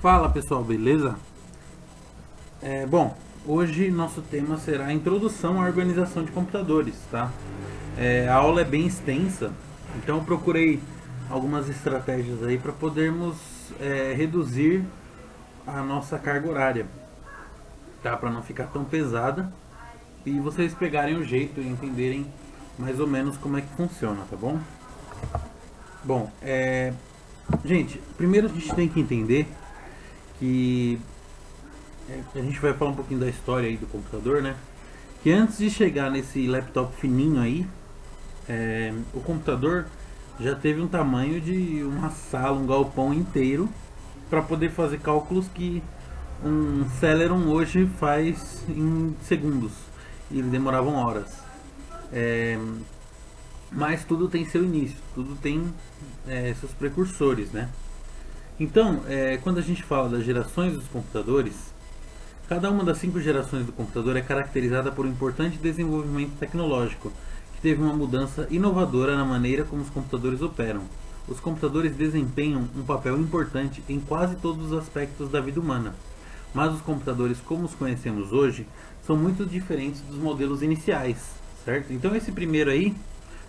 Fala pessoal, beleza? Bom, hoje nosso tema será a introdução à organização de computadores, tá? A aula é bem extensa, então eu procurei algumas estratégias aí para podermos reduzir a nossa carga horária, tá? Para não ficar tão pesada e vocês pegarem o jeito e entenderem mais ou menos como é que funciona, tá bom? Bom, gente, primeiro a gente tem que entender que a gente vai falar um pouquinho da história aí do computador, né? Que antes de chegar nesse laptop fininho aí, o computador já teve um tamanho de uma sala, um galpão inteiro para poder fazer cálculos que um Celeron hoje faz em segundos e eles demoravam horas. É, mas tudo tem seu início, tudo tem seus precursores, né? Então, quando a gente fala das gerações dos computadores, cada uma das 5 gerações do computador é caracterizada por um importante desenvolvimento tecnológico, que teve uma mudança inovadora na maneira como os computadores operam. Os computadores desempenham um papel importante em quase todos os aspectos da vida humana, mas os computadores como os conhecemos hoje são muito diferentes dos modelos iniciais, certo? Então esse primeiro aí,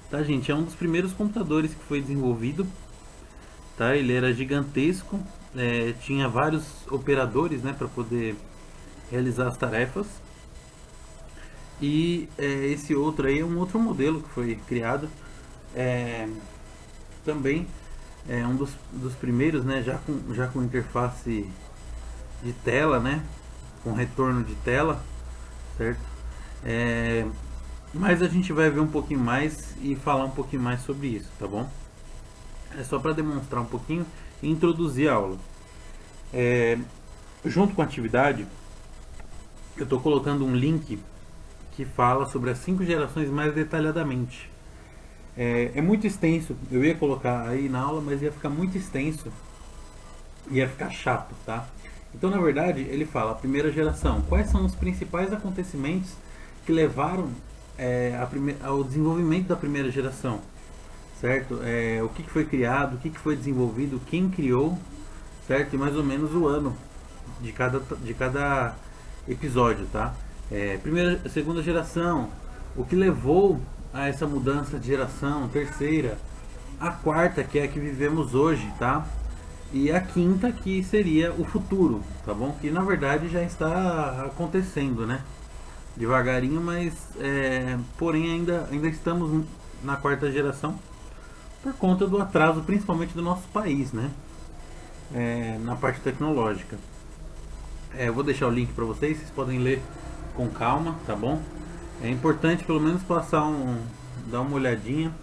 tá gente, é um dos primeiros computadores que foi desenvolvido, tá? Ele era gigantesco, tinha vários operadores, né, para poder realizar as tarefas. E esse outro aí é um outro modelo que foi criado. É, também é um dos primeiros, né? Já com interface de tela, né? Com retorno de tela, certo? É, mas a gente vai ver um pouquinho mais e falar um pouquinho mais sobre isso, tá bom? É só para demonstrar um pouquinho e introduzir a aula. É, junto com a atividade, eu estou colocando um link que fala sobre as 5 gerações mais detalhadamente. É muito extenso, eu ia colocar aí na aula, mas ia ficar muito extenso, ia ficar chato, tá? Então, na verdade, ele fala a primeira geração. Quais são os principais acontecimentos que levaram ao desenvolvimento da primeira geração, certo? O que foi criado, o que foi desenvolvido, quem criou, certo? E mais ou menos o ano de cada episódio, tá? Primeira, segunda geração, o que levou a essa mudança de geração, terceira, a quarta, que é a que vivemos hoje, tá? E a quinta, que seria o futuro, tá bom? Que na verdade já está acontecendo, né? Devagarinho, mas porém ainda estamos na quarta geração por conta do atraso, principalmente do nosso país, né? Na parte tecnológica. Vou deixar o link para vocês podem ler com calma, tá bom? É importante pelo menos dar uma olhadinha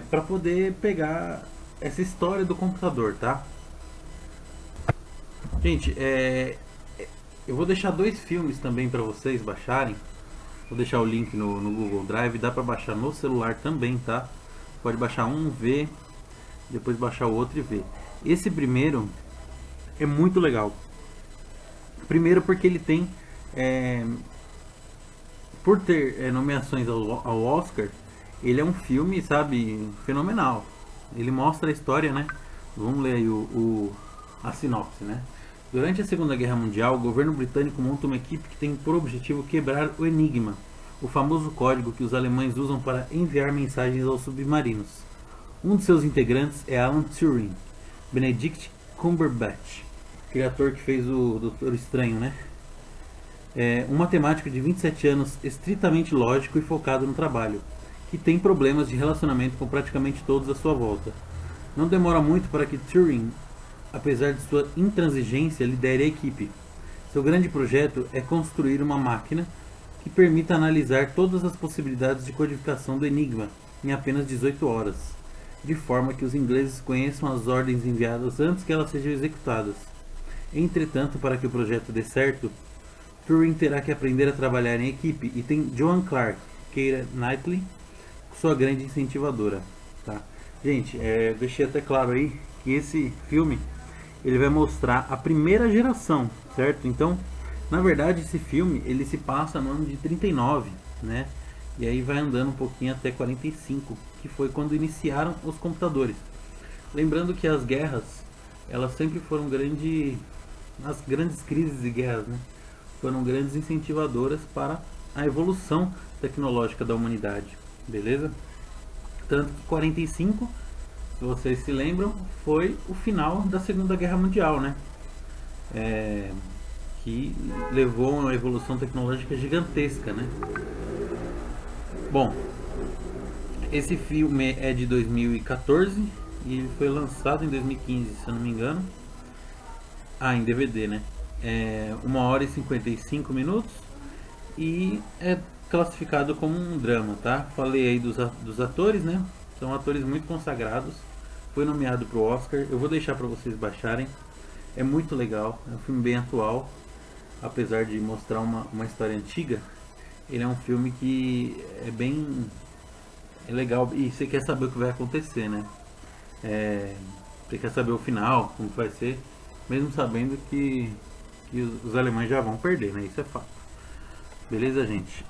para poder pegar essa história do computador, tá? Gente, eu vou deixar 2 filmes também para vocês baixarem. Vou deixar o link no Google Drive, dá para baixar no celular também, tá? Pode baixar um, ver, depois baixar o outro e ver. Esse primeiro é muito legal. Primeiro porque ele tem, por ter nomeações ao Oscar, ele é um filme, sabe, fenomenal. Ele mostra a história, né? Vamos ler aí a sinopse, né? Durante a Segunda Guerra Mundial, o governo britânico monta uma equipe que tem por objetivo quebrar o Enigma, o famoso código que os alemães usam para enviar mensagens aos submarinos. Um de seus integrantes é Alan Turing, Benedict Cumberbatch, aquele ator que fez o Doutor Estranho, né? Um matemático de 27 anos estritamente lógico e focado no trabalho, que tem problemas de relacionamento com praticamente todos à sua volta. Não demora muito para que Turing, apesar de sua intransigência, lidere a equipe. Seu grande projeto é construir uma máquina que permita analisar todas as possibilidades de codificação do Enigma em apenas 18 horas, de forma que os ingleses conheçam as ordens enviadas antes que elas sejam executadas. Entretanto, para que o projeto dê certo, Turing terá que aprender a trabalhar em equipe e tem Joan Clark, Keira Knightley, sua grande incentivadora. Tá? Gente, deixei até claro aí que esse filme ele vai mostrar a primeira geração, certo? Então, na verdade, esse filme ele se passa no ano de 39, né? E aí vai andando um pouquinho até 45, que foi quando iniciaram os computadores. Lembrando que as guerras elas sempre foram nas grandes crises e guerras, né? Foram grandes incentivadoras para a evolução tecnológica da humanidade, beleza? Tanto que 45, se vocês se lembram, foi o final da Segunda Guerra Mundial, né? Que levou a uma evolução tecnológica gigantesca, né? Bom, esse filme é de 2014 e ele foi lançado em 2015, se eu não me engano. Em DVD, né? 1 hora e 55 minutos e é classificado como um drama, tá? Falei aí dos atores, né? São atores muito consagrados. Foi nomeado para o Oscar. Eu vou deixar para vocês baixarem. É muito legal. É um filme bem atual. Apesar de mostrar uma história antiga, ele é um filme que é bem legal. E você quer saber o que vai acontecer, né? Você quer saber o final, como vai ser, mesmo sabendo que os alemães já vão perder, né? Isso é fato. Beleza, gente?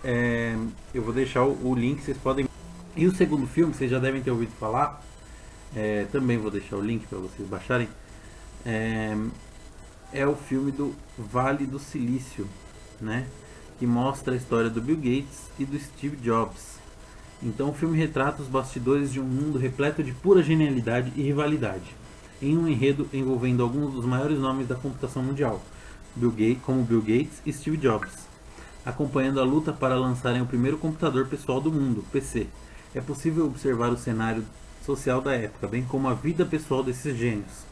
Eu vou deixar o link, vocês podem. E o segundo filme, vocês já devem ter ouvido falar. Também vou deixar o link para vocês baixarem. É o filme do Vale do Silício, né? Que mostra a história do Bill Gates e do Steve Jobs. Então o filme retrata os bastidores de um mundo repleto de pura genialidade e rivalidade, em um enredo envolvendo alguns dos maiores nomes da computação mundial, como Bill Gates e Steve Jobs, acompanhando a luta para lançarem o primeiro computador pessoal do mundo, PC. É possível observar o cenário social da época, bem como a vida pessoal desses gênios,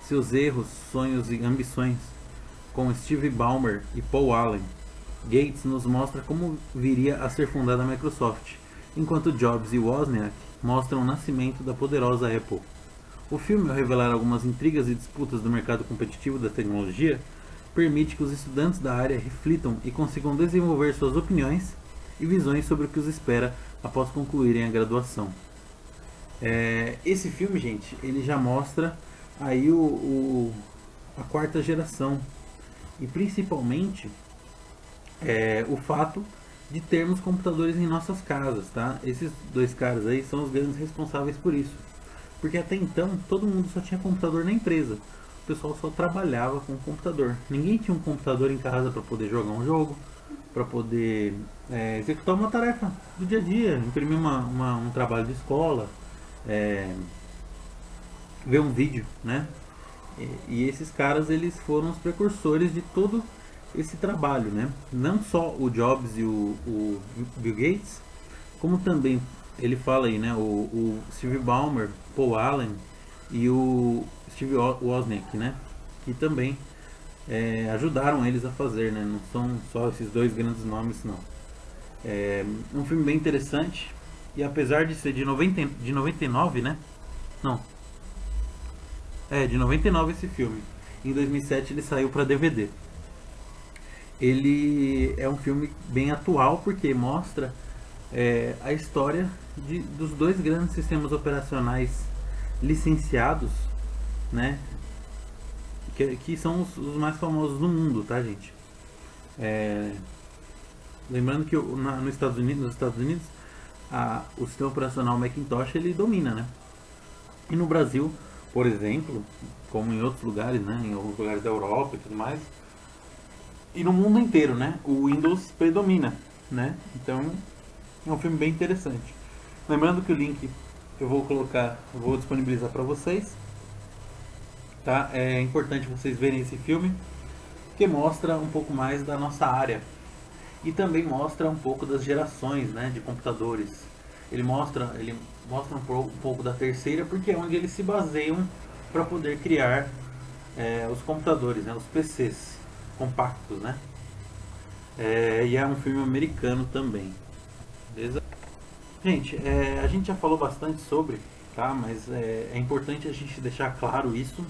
seus erros, sonhos e ambições. Com Steve Ballmer e Paul Allen, Gates nos mostra como viria a ser fundada a Microsoft, enquanto Jobs e Wozniak mostram o nascimento da poderosa Apple. O filme, ao revelar algumas intrigas e disputas do mercado competitivo da tecnologia, permite que os estudantes da área reflitam e consigam desenvolver suas opiniões e visões sobre o que os espera após concluírem a graduação. Esse filme, gente, ele já mostra aí a quarta geração e principalmente o fato de termos computadores em nossas casas, tá? Esses dois caras aí são os grandes responsáveis por isso, porque até então todo mundo só tinha computador na empresa, o pessoal só trabalhava com o computador, ninguém tinha um computador em casa para poder jogar um jogo, para poder executar uma tarefa do dia a dia, imprimir um trabalho de escola, ver um vídeo, né? E esses caras, eles foram os precursores de todo esse trabalho, né? Não só o Jobs e o Bill Gates, como também ele fala aí, né? O Steve Ballmer, Paul Allen e o Steve Wozniak, né? Que também ajudaram eles a fazer, né? Não são só esses dois grandes nomes, não. É um filme bem interessante e apesar de ser de 99, né? Não. De 99 esse filme. Em 2007 ele saiu para DVD. Ele é um filme bem atual porque mostra a história dos dois grandes sistemas operacionais licenciados, né? Que são os mais famosos do mundo, tá, gente? Lembrando que nos Estados Unidos, o sistema operacional Macintosh ele domina, né? E no Brasil, por exemplo, como em outros lugares, né? Em alguns lugares da Europa e tudo mais, e no mundo inteiro, né? O Windows predomina, né? Então é um filme bem interessante. Lembrando que o link eu vou disponibilizar para vocês, tá? É importante vocês verem esse filme, que mostra um pouco mais da nossa área e também mostra um pouco das gerações, né, de computadores. Ele mostra um pouco da terceira, porque é onde eles se baseiam para poder criar os computadores, né, os PCs compactos, né? E é um filme americano também. Beleza? Gente, a gente já falou bastante sobre, tá? Mas é importante a gente deixar claro isso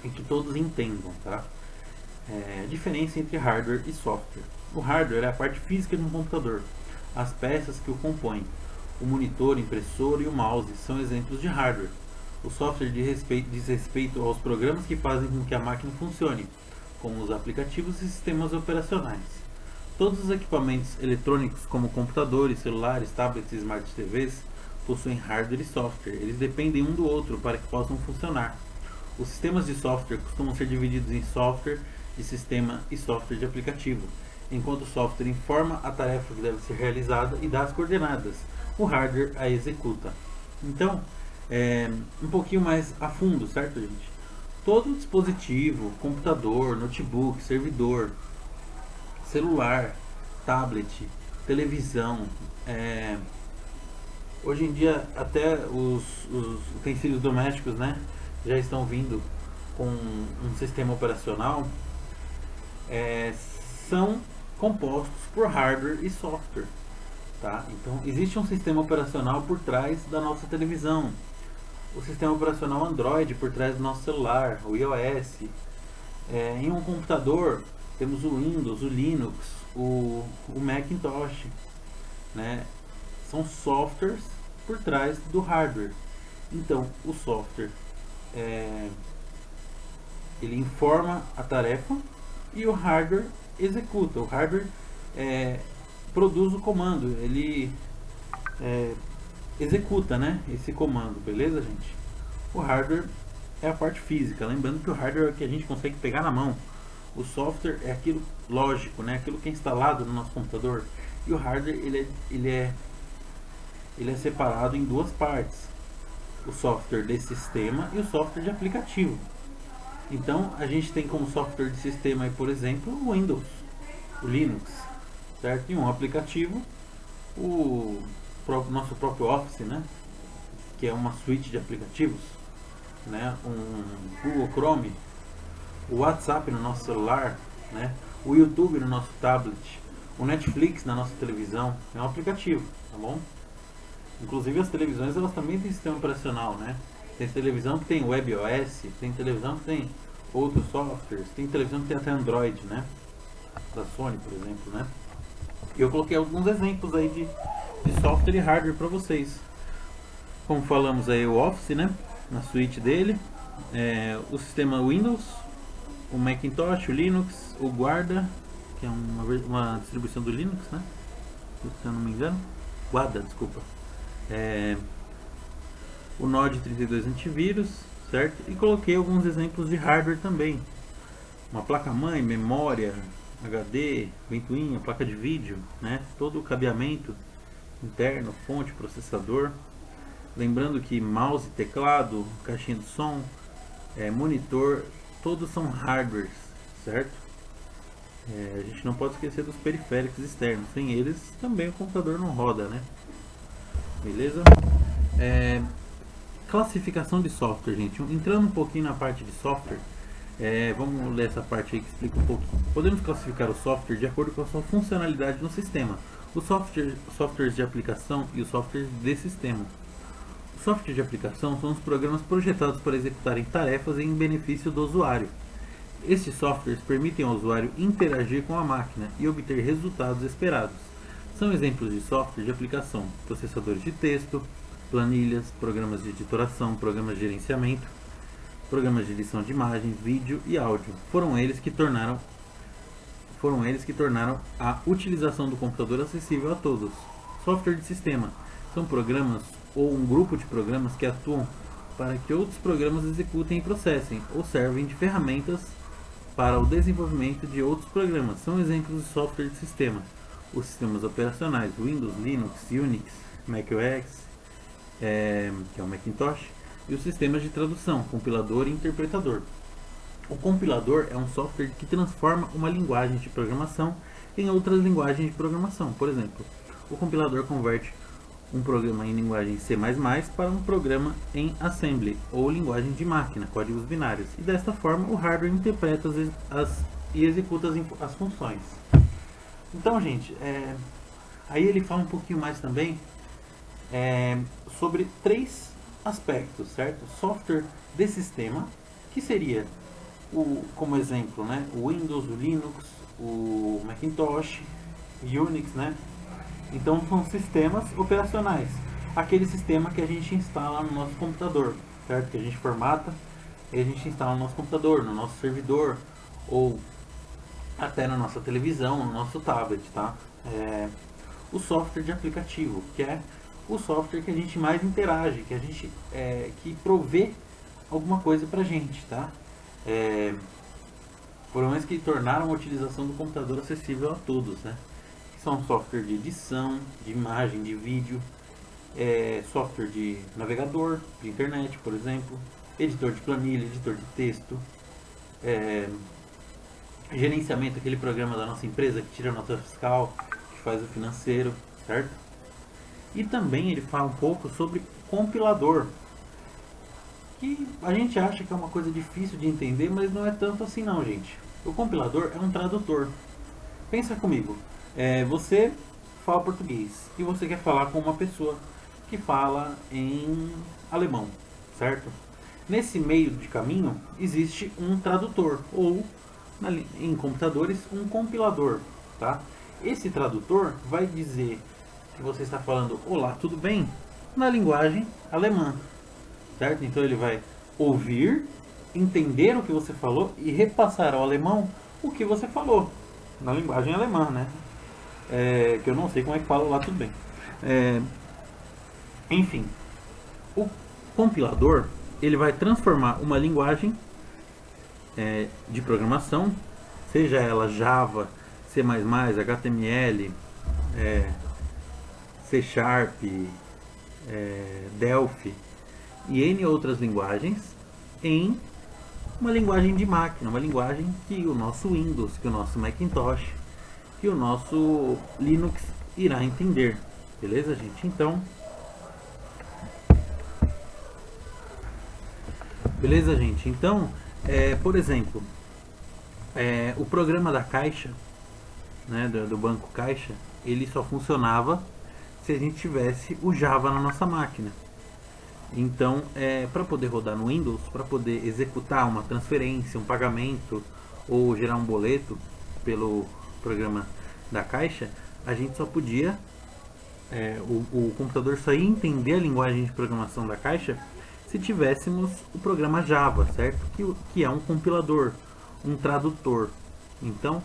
e que todos entendam, tá? A diferença entre hardware e software. O hardware é a parte física de um computador, as peças que o compõem. O monitor, impressora e o mouse são exemplos de hardware. O software diz respeito aos programas que fazem com que a máquina funcione, como os aplicativos e sistemas operacionais. Todos os equipamentos eletrônicos, como computadores, celulares, tablets e smart TVs, possuem hardware e software. Eles dependem um do outro para que possam funcionar. Os sistemas de software costumam ser divididos em software de sistema e software de aplicativo. Enquanto o software informa a tarefa que deve ser realizada e dá as coordenadas, o hardware a executa. Então, um pouquinho mais a fundo, certo, gente? Todo dispositivo, computador, notebook, servidor, celular, tablet, televisão, hoje em dia até os utensílios domésticos, né, já estão vindo com um sistema operacional, são compostos por hardware e software, tá? Então existe um sistema operacional por trás da nossa televisão, o sistema operacional Android por trás do nosso celular, o iOS. Em um computador temos o Windows, o Linux, o Macintosh, né? São softwares por trás do hardware. Então o software ele informa a tarefa e o hardware executa. O hardware produz o comando, ele executa, né, esse comando, beleza, gente? O hardware é a parte física, lembrando que o hardware é o que a gente consegue pegar na mão. O software é aquilo lógico, né, aquilo que é instalado no nosso computador. E o hardware ele é separado em duas partes: o software de sistema e o software de aplicativo. Então a gente tem como software de sistema aí, por exemplo, o Windows, o Linux, certo? E um aplicativo, o nosso próprio Office, né? Que é uma suite de aplicativos, né? Um Google Chrome, o WhatsApp no nosso celular, né? O YouTube no nosso tablet, o Netflix na nossa televisão, é um aplicativo, tá bom? Inclusive as televisões, elas também têm sistema operacional, né? Tem televisão que tem WebOS, tem televisão que tem outros softwares, tem televisão que tem até Android, né? Da Sony, por exemplo, né? E eu coloquei alguns exemplos aí de software e hardware para vocês. Como falamos aí, o Office, né? Na suite dele, o sistema Windows, o Macintosh, o Linux, o Guarda, que é uma distribuição do Linux, né? Se eu não me engano. Guarda, desculpa. O Node 32 antivírus, certo? E coloquei alguns exemplos de hardware também. Uma placa-mãe, memória, HD, ventoinha, placa de vídeo, né? Todo o cabeamento interno, fonte, processador. Lembrando que mouse, teclado, caixinha de som, monitor, todos são hardwares, certo? A gente não pode esquecer dos periféricos externos. Sem eles também o computador não roda, né? Beleza? Classificação de software, gente. Entrando um pouquinho na parte de software, vamos ler essa parte aí que explica um pouquinho. Podemos classificar o software de acordo com a sua funcionalidade no sistema. Os softwares de aplicação e os softwares de sistema. Os softwares de aplicação são os programas projetados para executarem tarefas em benefício do usuário. Estes softwares permitem ao usuário interagir com a máquina e obter resultados esperados. São exemplos de software de aplicação: processadores de texto, planilhas, programas de editoração, programas de gerenciamento, programas de edição de imagens, vídeo e áudio. Foram eles que tornaram a utilização do computador acessível a todos. Software de sistema são programas ou um grupo de programas que atuam para que outros programas executem e processem, ou servem de ferramentas para o desenvolvimento de outros programas. São exemplos de software de sistema: os sistemas operacionais Windows, Linux, Unix, macOS, que é o Macintosh, e os sistemas de tradução, compilador e interpretador. O compilador é um software que transforma uma linguagem de programação em outras linguagens de programação. Por exemplo, o compilador converte um programa em linguagem C++ para um programa em Assembly, ou linguagem de máquina, códigos binários. E desta forma, o hardware interpreta e executa as funções. Então, gente, aí ele fala um pouquinho mais também sobre três aspectos, certo? Software de sistema, que seria, como exemplo, né, o Windows, o Linux, o Macintosh, Unix, né? Então são sistemas operacionais, aquele sistema que a gente instala no nosso computador, certo? Que a gente formata e a gente instala no nosso computador, no nosso servidor, ou até na nossa televisão, no nosso tablet, tá? O software de aplicativo, que é o software que a gente mais interage, que a gente que provê alguma coisa pra gente, tá? Programas que tornaram a utilização do computador acessível a todos, né? São software de edição, de imagem, de vídeo, software de navegador, de internet, por exemplo, editor de planilha, editor de texto, gerenciamento, aquele programa da nossa empresa que tira a nota fiscal, que faz o financeiro, certo? E também ele fala um pouco sobre compilador, que a gente acha que é uma coisa difícil de entender, mas não é tanto assim não, gente. O compilador é um tradutor. Pensa comigo, você fala português e você quer falar com uma pessoa que fala em alemão, certo? Nesse meio de caminho existe um tradutor, ou em computadores, um compilador, tá? Esse tradutor vai dizer que você está falando olá, tudo bem? Na linguagem alemã, certo? Então ele vai ouvir, entender o que você falou e repassar ao alemão o que você falou, na linguagem alemã, né? Que eu não sei como é que fala lá, tudo bem. Enfim, o compilador ele vai transformar uma linguagem de programação, seja ela Java, C++, HTML, C Sharp, Delphi e N outras linguagens, em uma linguagem de máquina, uma linguagem que o nosso Windows, que o nosso Macintosh, que o nosso Linux irá entender. Beleza, gente? Então, por exemplo, o programa da Caixa, né, do Banco Caixa, ele só funcionava se a gente tivesse o Java na nossa máquina. Então, para poder rodar no Windows, para poder executar uma transferência, um pagamento ou gerar um boleto pelo programa da Caixa, a gente só podia, o computador só ia entender a linguagem de programação da Caixa se tivéssemos o programa Java, certo? Que é um compilador, um tradutor. Então,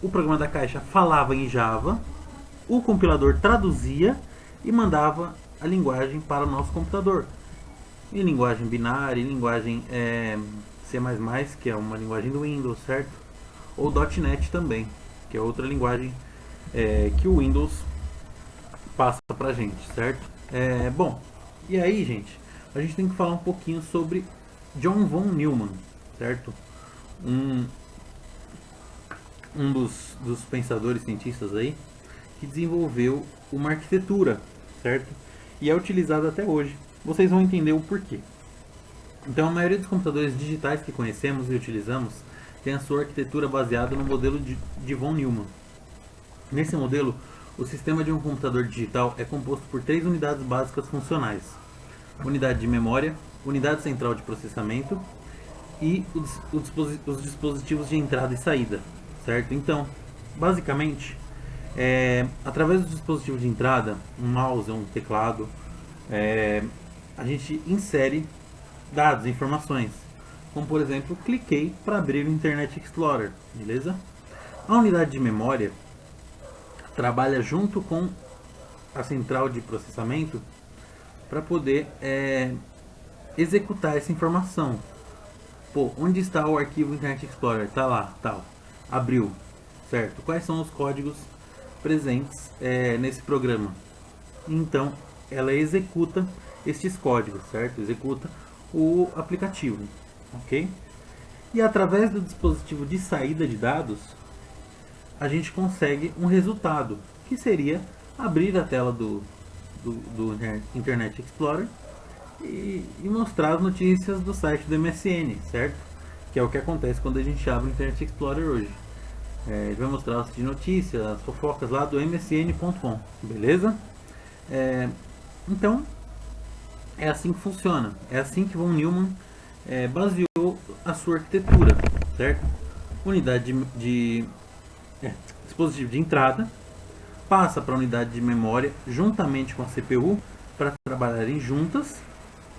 o programa da Caixa falava em Java, o compilador traduzia e mandava a linguagem para o nosso computador. Em linguagem binária, em linguagem C++, que é uma linguagem do Windows, certo? Ou .NET também, que é outra linguagem que o Windows passa pra gente, certo? Bom, e aí, gente, a gente tem que falar um pouquinho sobre John von Neumann, certo? Um dos pensadores cientistas aí que desenvolveu uma arquitetura, certo? E é utilizada até hoje. Vocês vão entender o porquê. Então, a maioria dos computadores digitais que conhecemos e utilizamos tem a sua arquitetura baseada no modelo de von Neumann. Nesse modelo, o sistema de um computador digital é composto por 3 unidades básicas funcionais: unidade de memória, unidade central de processamento e os dispositivos de entrada e saída, certo? Então, basicamente, através do dispositivo de entrada, um mouse, um teclado, a gente insere dados, informações, como por exemplo, cliquei para abrir o Internet Explorer, beleza? A unidade de memória trabalha junto com a central de processamento para poder executar essa informação. Pô, onde está o arquivo Internet Explorer? Tá lá, tal. Abriu, certo? Quais são os códigos presentes nesse programa? Então, ela executa estes códigos, certo? Executa o aplicativo, ok? E através do dispositivo de saída de dados, a gente consegue um resultado, que seria abrir a tela do Internet Explorer e mostrar as notícias do site do MSN, certo? Que é o que acontece quando a gente abre o Internet Explorer hoje. Ele vai mostrar as notícias, as fofocas lá do msn.com, beleza? Então, é assim que funciona. É assim que von Neumann baseou a sua arquitetura, certo? Unidade de dispositivo de entrada passa para a unidade de memória juntamente com a CPU para trabalharem juntas,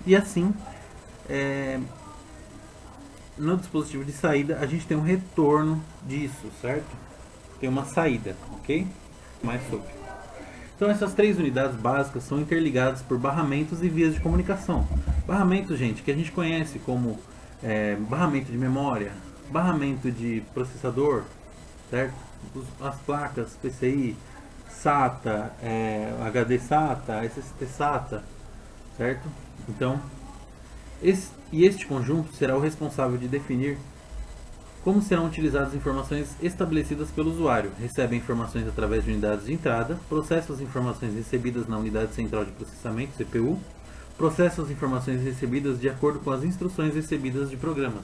e assim no dispositivo de saída a gente tem um retorno disso, certo? Tem uma saída, ok? Mais sobre. Então essas 3 unidades básicas são interligadas por barramentos e vias de comunicação. Barramento, gente, que a gente conhece como barramento de memória, barramento de processador, certo? As placas PCI, SATA, HD SATA, SST SATA, certo? Então, este conjunto será o responsável de definir como serão utilizadas as informações estabelecidas pelo usuário. Recebe informações através de unidades de entrada, processa as informações recebidas na unidade central de processamento, CPU, processa as informações recebidas de acordo com as instruções recebidas de programas,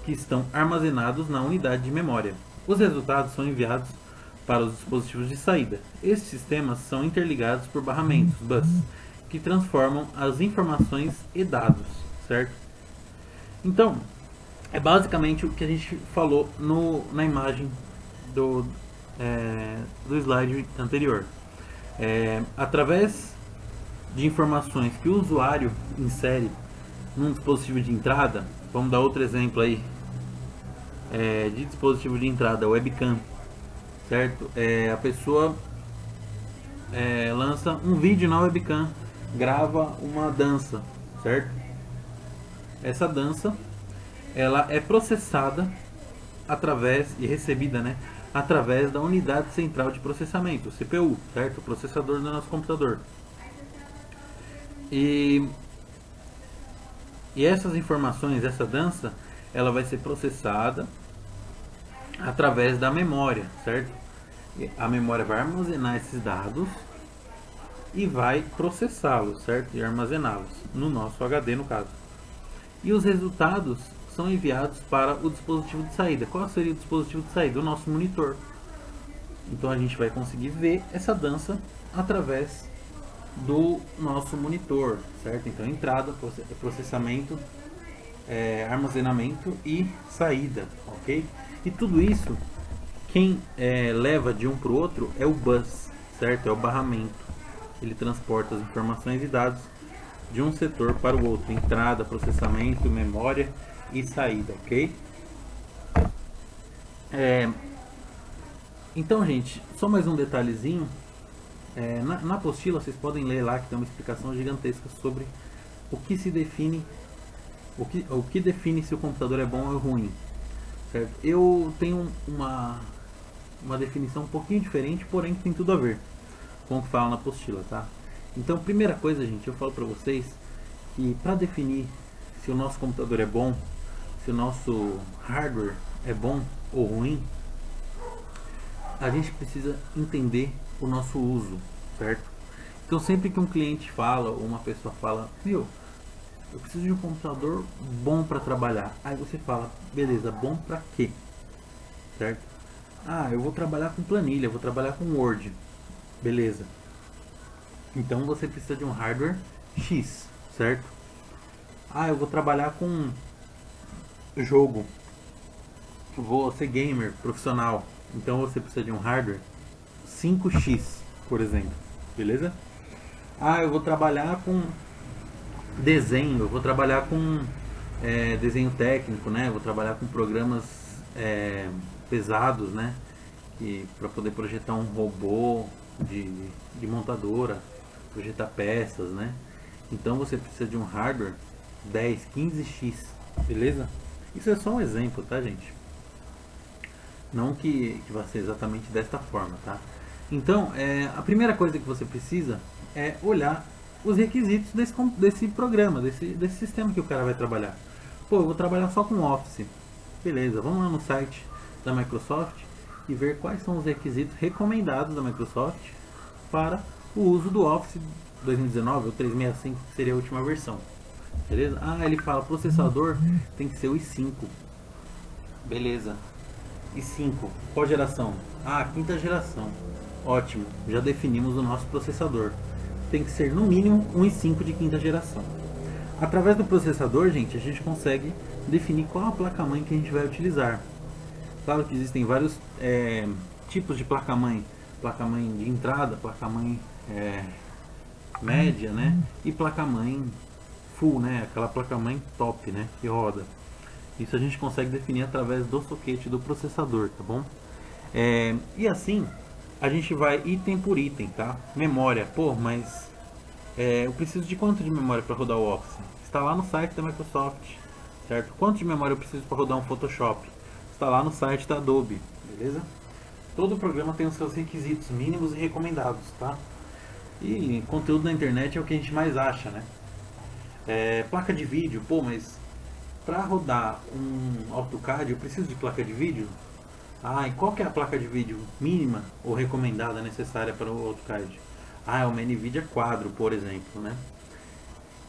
que estão armazenados na unidade de memória. Os resultados são enviados para os dispositivos de saída. Estes sistemas são interligados por barramentos, bus, que transformam as informações e dados, certo? Então, é basicamente o que a gente falou na imagem do slide anterior. Através de informações que o usuário insere num dispositivo de entrada, vamos dar outro exemplo aí, de dispositivo de entrada, webcam, certo? A pessoa lança um vídeo na webcam, grava uma dança, certo? Essa dança ela é processada através e recebida, né, através da unidade central de processamento, CPU, certo? O processador do nosso computador. E essas informações, essa dança, ela vai ser processada através da memória, certo? A memória vai armazenar esses dados e vai processá-los, certo? E armazená-los no nosso HD, no caso. E os resultados são enviados para o dispositivo de saída. Qual seria o dispositivo de saída? O nosso monitor. Então a gente vai conseguir ver essa dança através do nosso monitor, certo? Então entrada, processamento, armazenamento e saída, ok? E tudo isso, quem leva de um para o outro é o bus, certo? É o barramento. Ele transporta as informações e dados de um setor para o outro, entrada, processamento, memória e saída, ok? Então, gente, só mais um detalhezinho. Na apostila vocês podem ler lá que tem uma explicação gigantesca sobre o que se define, o que define se o computador é bom ou ruim, certo? Eu tenho uma definição um pouquinho diferente, porém que tem tudo a ver com o que fala na apostila, tá? Então, primeira coisa, gente, eu falo para vocês que para definir se o nosso computador é bom, se o nosso hardware é bom ou ruim, a gente precisa entender o nosso uso, certo? Então sempre que um cliente fala ou uma pessoa fala, eu preciso de um computador bom para trabalhar, aí você fala, beleza, bom para quê? Certo? Eu vou trabalhar com planilha, vou trabalhar com Word, beleza? Então você precisa de um hardware X, certo? Eu vou trabalhar com jogo, vou ser gamer profissional, então você precisa de um hardware 5X, por exemplo, beleza? Eu vou trabalhar com desenho, eu vou trabalhar com desenho técnico, né? Vou trabalhar com programas pesados, né? Para poder projetar um robô de montadora, projetar peças, né? Então você precisa de um hardware 10, 15X, beleza? Isso é só um exemplo, tá, gente? Não que vai ser exatamente desta forma, tá? Então, a primeira coisa que você precisa é olhar os requisitos desse programa, desse sistema que o cara vai trabalhar. Pô, eu vou trabalhar só com Office. Beleza, vamos lá no site da Microsoft e ver quais são os requisitos recomendados da Microsoft para o uso do Office 2019 ou 365, que seria a última versão. Beleza? Ele fala processador tem que ser o i5. Beleza. i5, qual geração? Quinta geração. Ótimo, já definimos o nosso processador. Tem que ser no mínimo um i5 de quinta geração. Através do processador, gente, a gente consegue definir qual a placa-mãe que a gente vai utilizar. Claro que existem vários tipos de placa-mãe. Placa-mãe de entrada, placa-mãe média, né? E placa-mãe full, né? Aquela placa-mãe top, né? Que roda. Isso a gente consegue definir através do soquete do processador, tá bom? E assim, a gente vai item por item, tá? Memória, mas eu preciso de quanto de memória para rodar o Office? Está lá no site da Microsoft, certo? Quanto de memória eu preciso para rodar um Photoshop? Está lá no site da Adobe, beleza? Todo programa tem os seus requisitos mínimos e recomendados, tá? E conteúdo na internet é o que a gente mais acha, né? Placa de vídeo, pô, mas para rodar um AutoCAD eu preciso de placa de vídeo? Ah, e qual que é a placa de vídeo mínima ou recomendada necessária para o AutoCAD? Ah, é uma NVIDIA Quadro, por exemplo, né?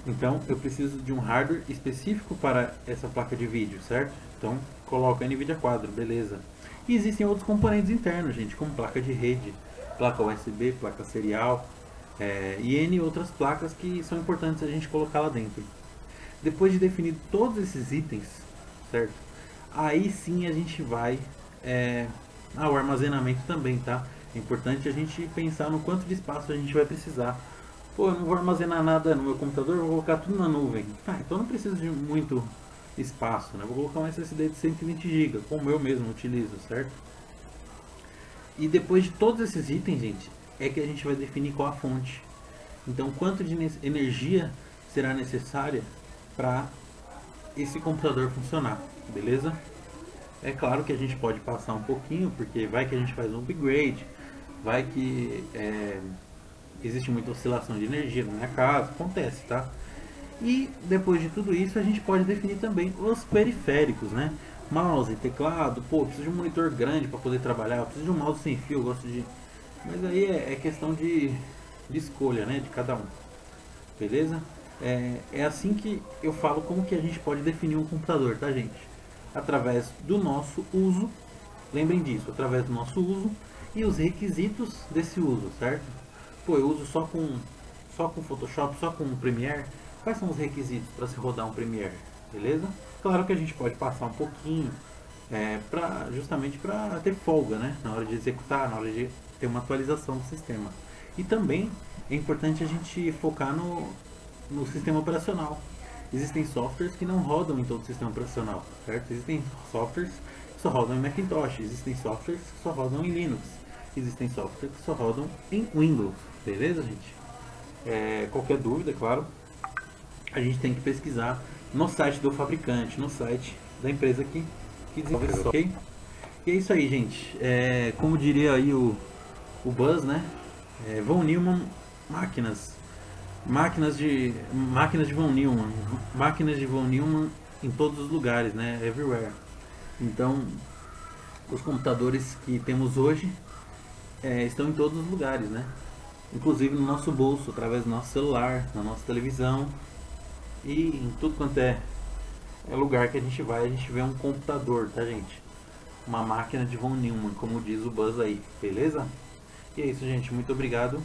Então eu preciso de um hardware específico para essa placa de vídeo, certo? Então coloco a NVIDIA Quadro, beleza. E existem outros componentes internos, gente, como placa de rede, placa USB, placa serial, e N outras placas que são importantes a gente colocar lá dentro. Depois de definir todos esses itens, certo? Aí sim a gente vai. O armazenamento também, tá? É importante a gente pensar no quanto de espaço a gente vai precisar. Pô, eu não vou armazenar nada no meu computador, vou colocar tudo na nuvem. Então eu não preciso de muito espaço, né? Vou colocar um SSD de 120 GB, como eu mesmo utilizo, certo? E depois de todos esses itens, gente, é que a gente vai definir qual a fonte. Então, quanto de energia será necessária para esse computador funcionar, beleza? É claro que a gente pode passar um pouquinho, porque vai que a gente faz um upgrade, vai que existe muita oscilação de energia na minha casa, acontece, tá? E depois de tudo isso, a gente pode definir também os periféricos, né? Mouse, teclado, pô, eu preciso de um monitor grande para poder trabalhar, eu preciso de um mouse sem fio, eu gosto de... Mas aí é questão de escolha, né, de cada um, beleza? É assim que eu falo como que a gente pode definir um computador, tá, gente? Através do nosso uso, lembrem disso, através do nosso uso e os requisitos desse uso, certo? Pô, eu uso só com Photoshop, só com Premiere. Quais são os requisitos para se rodar um Premiere, beleza? Claro que a gente pode passar um pouquinho, justamente para ter folga, né? Na hora de executar, na hora de ter uma atualização do sistema. E também é importante a gente focar no sistema operacional. Existem softwares que não rodam em todo o sistema operacional, certo? Existem softwares que só rodam em Macintosh, existem softwares que só rodam em Linux, existem softwares que só rodam em Windows, beleza, gente? Qualquer dúvida, claro, a gente tem que pesquisar no site do fabricante, no site da empresa que desenvolve isso, ok? E é isso aí, gente. Como diria aí o Buzz, né? Von Neumann máquinas. Máquinas de Von Neumann. Máquinas de Von Neumann em todos os lugares, né? Everywhere. Então, os computadores que temos hoje estão em todos os lugares, né? Inclusive no nosso bolso, através do nosso celular, na nossa televisão e em tudo quanto é lugar que a gente vai, a gente vê um computador, tá, gente? Uma máquina de Von Neumann, como diz o Buzz aí, beleza? E é isso, gente. Muito obrigado.